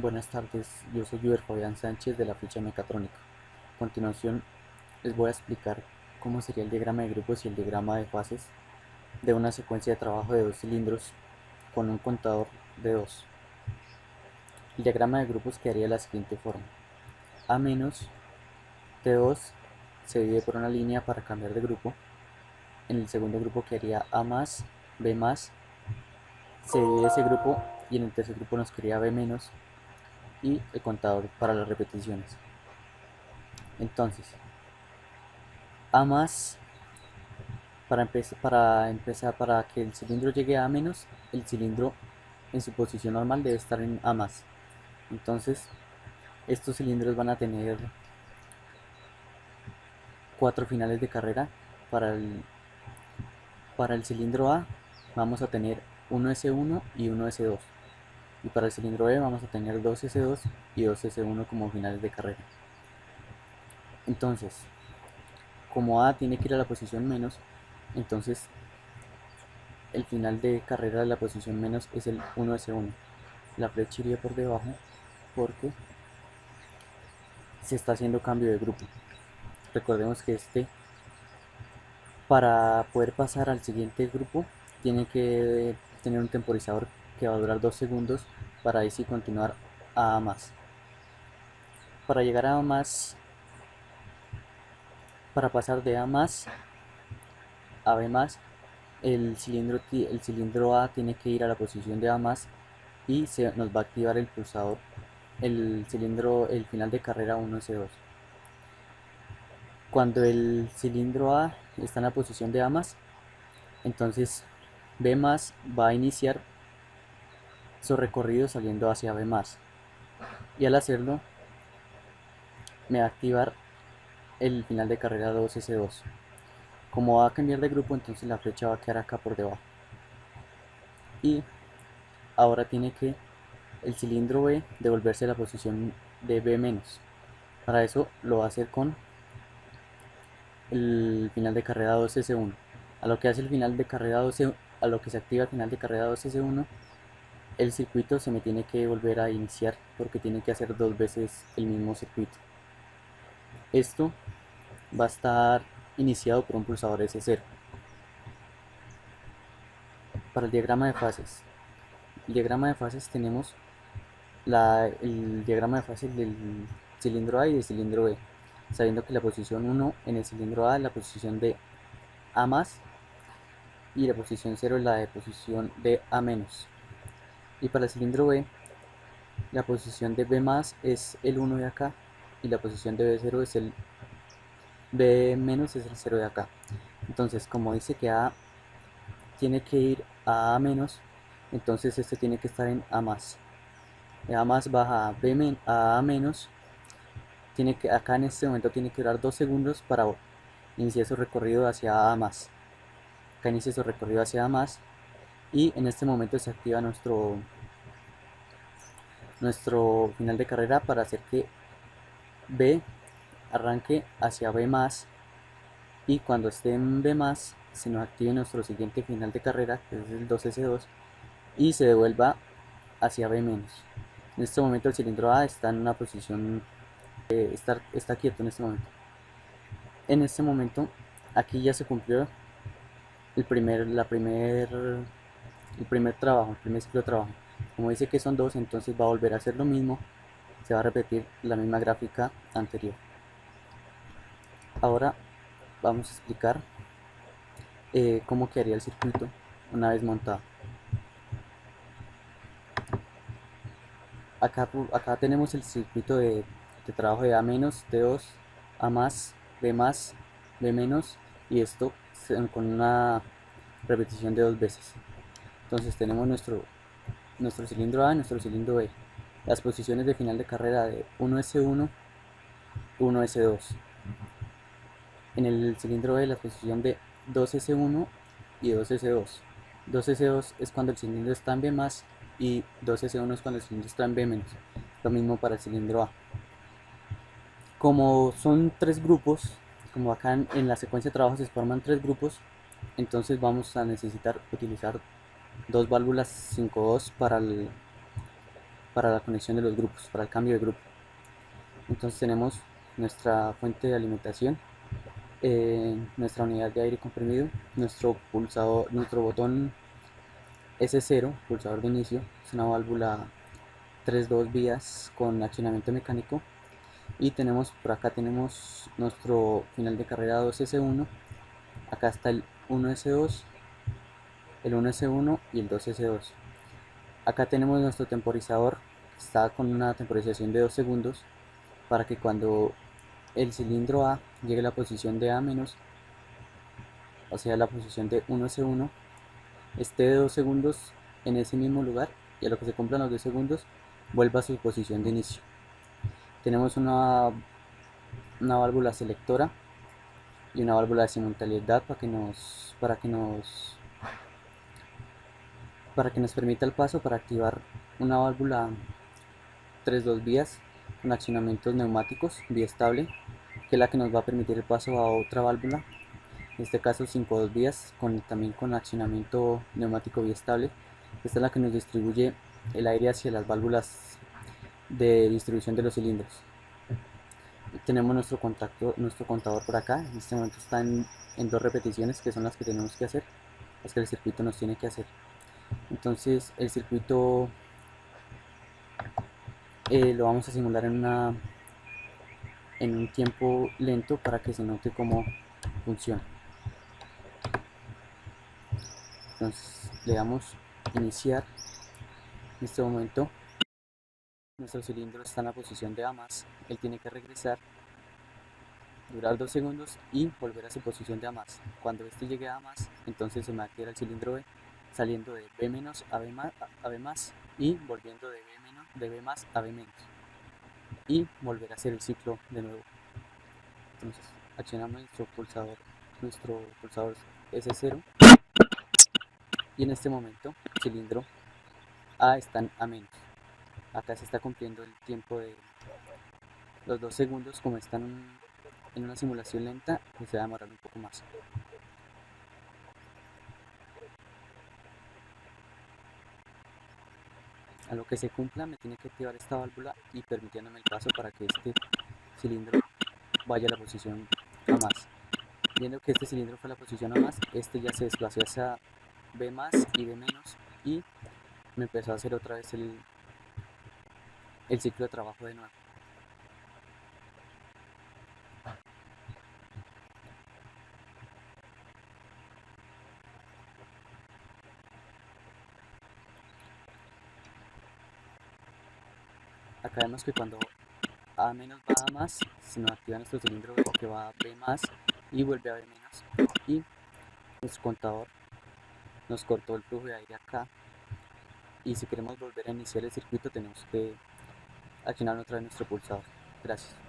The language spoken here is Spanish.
Buenas tardes, yo soy Juber Fabián Sánchez de la ficha mecatrónica. A continuación les voy a explicar cómo sería el diagrama de grupos y el diagrama de fases de una secuencia de trabajo de dos cilindros con un contador de 2. El diagrama de grupos quedaría de la siguiente forma: A menos T2 se divide por una línea para cambiar de grupo. En el segundo grupo quedaría A más, B más, se divide ese grupo, y en el tercer grupo nos quedaría B menos y el contador para las repeticiones. Entonces, A más, para que el cilindro llegue a menos, el cilindro en su posición normal debe estar en A más. Entonces, estos cilindros van a tener 4 finales de carrera. Para el, para el cilindro A vamos a tener 1S1 y 1S2. Y para el cilindro B vamos a tener 2S2 y 2S1 como finales de carrera. Entonces, como A tiene que ir a la posición menos, entonces el final de carrera de la posición menos es el 1S1. La flecha iría por debajo porque se está haciendo cambio de grupo. Recordemos que para poder pasar al siguiente grupo, tiene que tener un temporizador que va a durar 2 segundos para ahí sí continuar a A más. Para llegar a A más, para pasar de A más a B más, el cilindro A tiene que ir a la posición de A más y nos va a activar el pulsador, el final de carrera 1S2. Cuando el cilindro A está en la posición de A más, entonces B más va a iniciar su recorrido saliendo hacia B más, y al hacerlo me va a activar el final de carrera 2S2. Como va a cambiar de grupo, entonces la flecha va a quedar acá por debajo, y ahora tiene que el cilindro B devolverse a la posición de B menos. Para eso lo va a hacer con el final de carrera 2S1. A lo que hace el final de carrera 12, a lo que se activa el final de carrera 2S1, el circuito se me tiene que volver a iniciar porque tiene que hacer 2 veces el mismo circuito. Esto va a estar iniciado por un pulsador S0. Para el diagrama de fases, tenemos el diagrama de fases del cilindro A y del cilindro B, sabiendo que la posición 1 en el cilindro A es la posición de A más y la posición 0 es la de posición de A menos. Y para el cilindro B, la posición de B más es el 1 de acá y la posición de B0 es el B menos, es el 0 de acá. Entonces, como dice que A tiene que ir a A menos, entonces este tiene que estar en A más. A más baja a A menos, acá en este momento tiene que durar 2 segundos para iniciar su recorrido hacia A más. Acá inicia su recorrido hacia A más, y en este momento se activa nuestro final de carrera para hacer que B arranque hacia B más, y cuando esté en B más se nos active nuestro siguiente final de carrera, que es el 2S2, y se devuelva hacia B menos. En este momento el cilindro A está en una posición, está quieto en este momento. En este momento aquí ya se cumplió el primer trabajo, el primer ciclo de trabajo. Como dice que son dos, entonces va a volver a hacer lo mismo, se va a repetir la misma gráfica anterior. Ahora vamos a explicar cómo quedaría el circuito una vez montado. Acá tenemos el circuito de trabajo de A menos, T2, A más, B más, B menos, y esto con una repetición de 2 veces. Entonces tenemos nuestro cilindro A y nuestro cilindro B. Las posiciones de final de carrera de 1S1, 1S2. En el cilindro B la posición de 2S1 y 2S2. 2S2 es cuando el cilindro está en B más, y 2S1 es cuando el cilindro está en B menos. Lo mismo para el cilindro A. Como son 3 grupos, como acá en la secuencia de trabajo se forman 3 grupos, entonces vamos a necesitar utilizar 2 válvulas 5.2 para para la conexión de los grupos, para el cambio de grupo. Entonces tenemos nuestra fuente de alimentación, nuestra unidad de aire comprimido, nuestro pulsador, nuestro botón S0, pulsador de inicio, es una válvula 3-2 vías con accionamiento mecánico, y por acá tenemos nuestro final de carrera 2S1, acá está el 1S2, el 1S1 y el 2S2. Acá tenemos nuestro temporizador, está con una temporización de 2 segundos para que cuando el cilindro A llegue a la posición de A-, o sea la posición de 1S1, esté de 2 segundos en ese mismo lugar, y a lo que se cumplan los 2 segundos vuelva a su posición de inicio. Tenemos una válvula selectora y una válvula de simultaneidad para que nos permita el paso para activar una válvula 3-2 vías con accionamientos neumáticos vía estable, que es la que nos va a permitir el paso a otra válvula, en este caso 5-2 vías también con accionamiento neumático vía estable. Esta es la que nos distribuye el aire hacia las válvulas de distribución de los cilindros. Tenemos nuestro contador por acá. En este momento está en 2 repeticiones, que son las que tenemos que hacer, las que el circuito nos tiene que hacer. Entonces el circuito lo vamos a simular en un tiempo lento para que se note cómo funciona. Entonces le damos iniciar. En este momento nuestro cilindro está en la posición de A+, él tiene que regresar, durar 2 segundos y volver a su posición de A+. Cuando este llegue a A+, entonces se me activa el cilindro B, saliendo de B- a B+, y volviendo de B+, a B-, y volver a hacer el ciclo de nuevo. Entonces accionamos nuestro pulsador S0, y en este momento el cilindro A está en A-. Acá se está cumpliendo el tiempo de los 2 segundos, como están en una simulación lenta, pues se va a demorar un poco más. A lo que se cumpla me tiene que activar esta válvula y permitiéndome el paso para que este cilindro vaya a la posición A+. Viendo que este cilindro fue a la posición A+, este ya se desplazó hacia B+ y B-, y me empezó a hacer otra vez el ciclo de trabajo de nuevo. Acá vemos que cuando A- va a más, se nos activa nuestro cilindro B, que va a B+, y vuelve a B-, y nuestro contador nos cortó el flujo de aire acá, y si queremos volver a iniciar el circuito tenemos que accionar otra vez nuestro pulsador. Gracias.